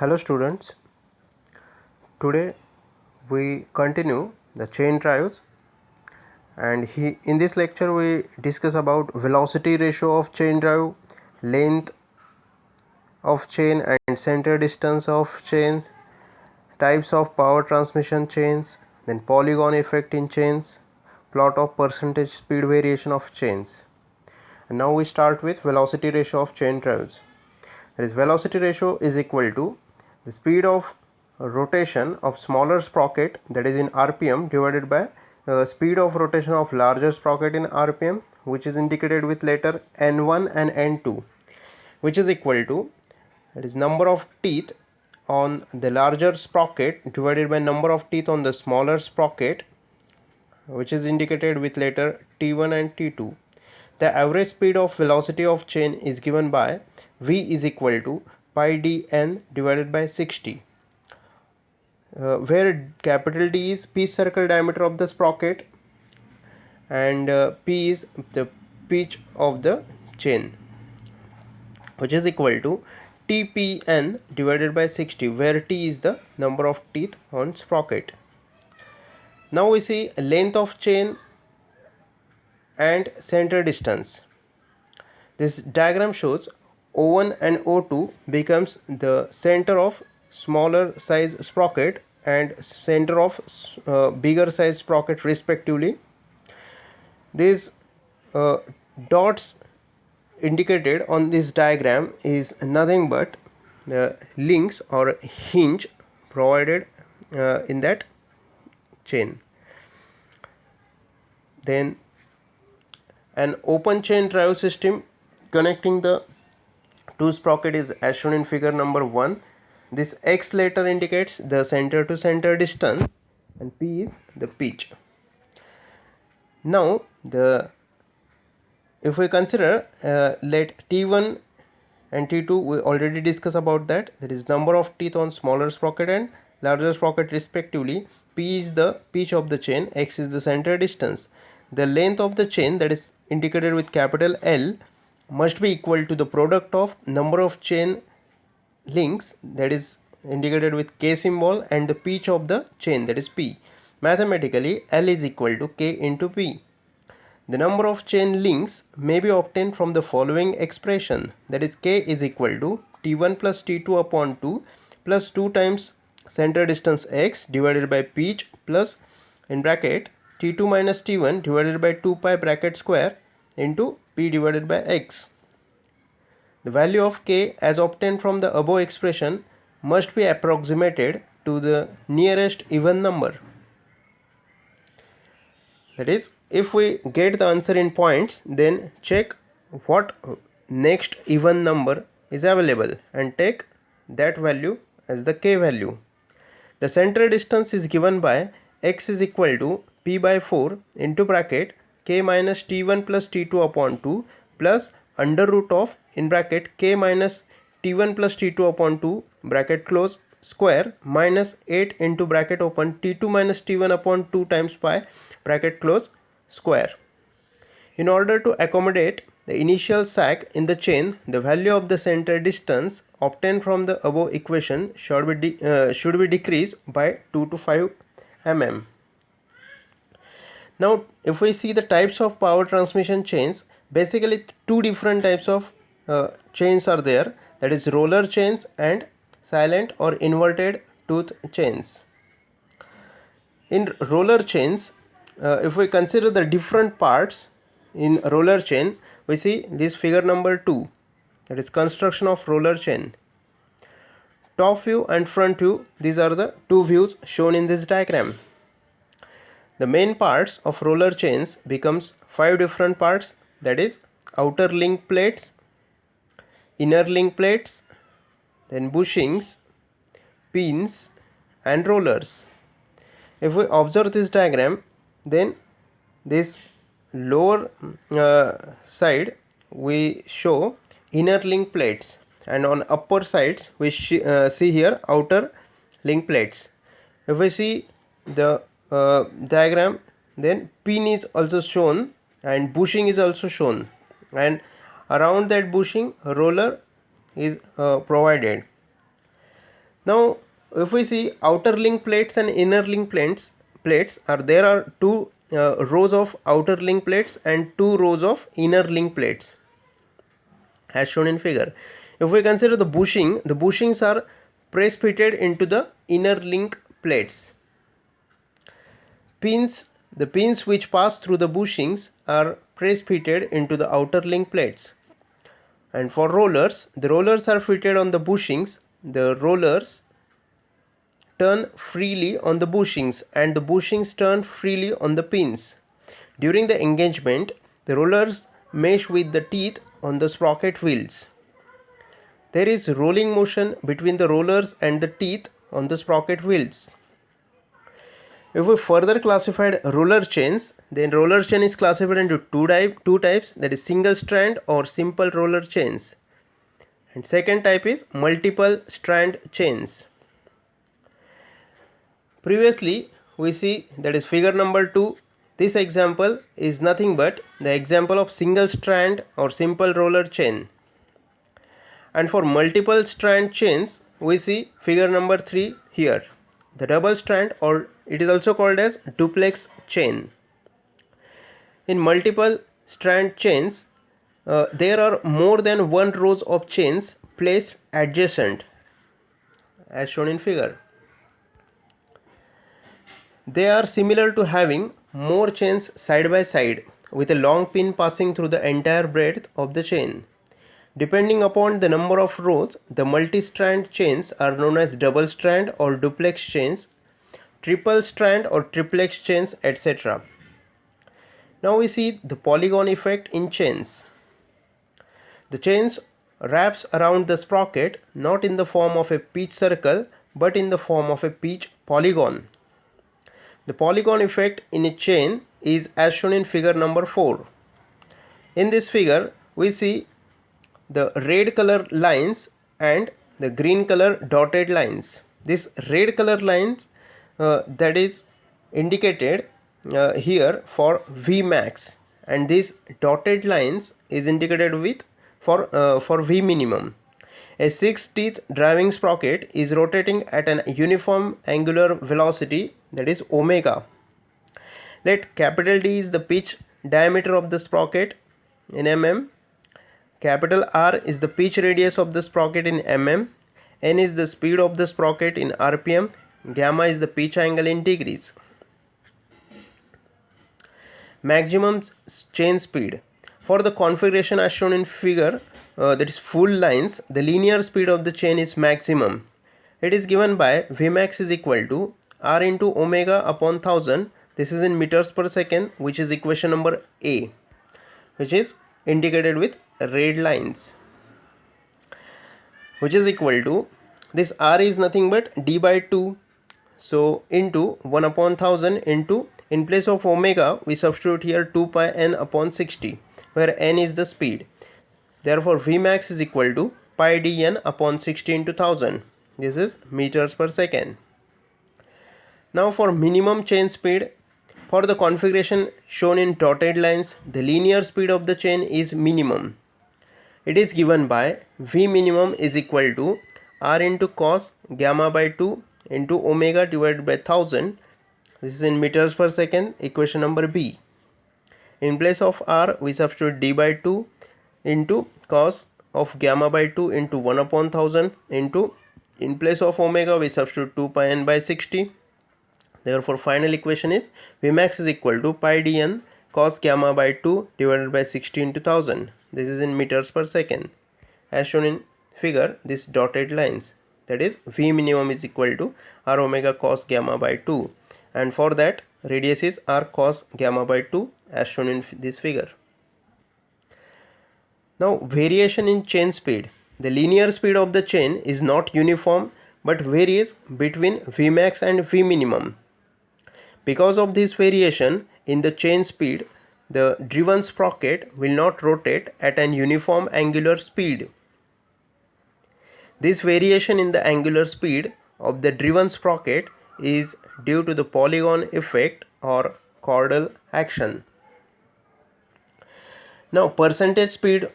Hello students, today we continue the chain drives and in this lecture we discuss about velocity ratio of chain drive, length of chain and center distance of chains, types of power transmission chains, then polygon effect in chains, plot of percentage speed variation of chains. And now we start with velocity ratio of chain drives. That is, velocity ratio is equal to the speed of rotation of smaller sprocket, that is in rpm, divided by speed of rotation of larger sprocket in rpm, which is indicated with letter n1 and n2, which is equal to, that is, number of teeth on the larger sprocket divided by number of teeth on the smaller sprocket, which is indicated with letter t1 and t2. The average speed of velocity of chain is given by v is equal to pi dn divided by 60, where capital D is pitch circle diameter of the sprocket and p is the pitch of the chain, which is equal to tpn divided by 60, where t is the number of teeth on sprocket. Now we see length of chain and center distance. This diagram shows O1 and O2 becomes the center of smaller size sprocket and center of bigger size sprocket respectively. These dots indicated on this diagram is nothing but the links or hinge provided in that chain. Then an open chain drive system connecting the two sprocket is as shown in figure number 1. This X letter indicates the center to center distance and P is the pitch. Now if we consider let T1 and T2, we already discussed about that. That is number of teeth on smaller sprocket and larger sprocket respectively. P is the pitch of the chain, X is the center distance. The length of the chain, that is indicated with capital L, must be equal to the product of number of chain links, that is indicated with K symbol, and the pitch of the chain, that is P. Mathematically, L is equal to K into P. The number of chain links may be obtained from the following expression, that is K is equal to T1 plus T2 upon 2 plus 2 times center distance X divided by pitch plus in bracket T2 minus T1 divided by 2 pi bracket square into P divided by X. The value of K as obtained from the above expression must be approximated to the nearest even number. That is, if we get the answer in points, then check what next even number is available and take that value as the K value. The center distance is given by X is equal to P by 4 into bracket K minus T1 plus T2 upon 2 plus under root of in bracket K minus T1 plus T2 upon 2 bracket close square minus 8 into bracket open T2 minus T1 upon 2 times pi bracket close square. In order to accommodate the initial sag in the chain, the value of the center distance obtained from the above equation should be decreased by 2 to 5 mm. Now, if we see the types of power transmission chains, basically two different types of chains are there, that is roller chains and silent or inverted tooth chains. In roller chains, if we consider the different parts in roller chain, we see this figure number 2, that is construction of roller chain. Top view and front view, these are the two views shown in this diagram. The main parts of roller chains becomes 5 different parts, that is outer link plates, inner link plates, then bushings, pins and rollers. If we observe this diagram, then this lower side we show inner link plates and on upper sides we see here outer link plates. If we see the diagram, then pin is also shown and bushing is also shown, and around that bushing roller is provided. Now if we see outer link plates and inner link plates are there are two rows of outer link plates and two rows of inner link plates as shown in figure. If we consider the bushings are press fitted into the inner link plates. The pins which pass through the bushings are press fitted into the outer link plates. And for rollers, the rollers are fitted on the bushings. The rollers turn freely on the bushings and the bushings turn freely on the pins. During the engagement, the rollers mesh with the teeth on the sprocket wheels. There is rolling motion between the rollers and the teeth on the sprocket wheels. If we further classified roller chains, then roller chain is classified into two types, that is single strand or simple roller chains. And second type is multiple strand chains. Previously we see that is figure number 2. This example is nothing but the example of single strand or simple roller chain. And for multiple strand chains we see figure number 3 here. The double strand, or it is also called as duplex chain. In multiple strand chains there are more than one rows of chains placed adjacent as shown in figure. They are similar to having more chains side by side with a long pin passing through the entire breadth of the chain. Depending upon the number of rows, the multi-strand chains are known as double strand or duplex chains, triple strand or triplex chains, etc. Now we see the polygon effect in chains. The chains wraps around the sprocket not in the form of a pitch circle but in the form of a pitch polygon. The polygon effect in a chain is as shown in figure number 4. In this figure we see the red color lines and the green color dotted lines. This red color lines that is indicated here for Vmax, and these dotted lines is indicated with for V minimum. A 6-teeth driving sprocket is rotating at an uniform angular velocity, that is omega. Let capital D is the pitch diameter of the sprocket in mm. Capital R is the pitch radius of the sprocket in mm. N is the speed of the sprocket in rpm. Gamma is the pitch angle in degrees. Maximum chain speed. For the configuration as shown in figure, that is full lines, the linear speed of the chain is maximum. It is given by Vmax is equal to R into omega upon 1000. This is in meters per second, which is equation number A, which is indicated with red lines, which is equal to, this R is nothing but D by 2. So into 1 upon 1000 into, in place of omega we substitute here 2 pi n upon 60, where n is the speed. Therefore Vmax is equal to pi dn upon 60 into 1000. This is meters per second. Now for minimum chain speed, for the configuration shown in dotted lines, the linear speed of the chain is minimum. It is given by V minimum is equal to R into cos gamma by 2 into omega divided by 1000. This is in meters per second, equation number B. In place of R we substitute D by 2 into cos of gamma by 2 into 1 upon 1000 into, in place of omega we substitute 2 pi n by 60. Therefore final equation is Vmax is equal to pi dn cos gamma by 2 divided by 60 into 1000. This is in meters per second as shown in figure, this dotted lines, that is V minimum is equal to R omega cos gamma by 2, and for that radius is R cos gamma by 2 as shown in this figure. Now variation in chain speed. The linear speed of the chain is not uniform but varies between Vmax and V minimum. Because of this variation in the chain speed, the driven sprocket will not rotate at an uniform angular speed. This variation in the angular speed of the driven sprocket is due to the polygon effect or chordal action. Now percentage speed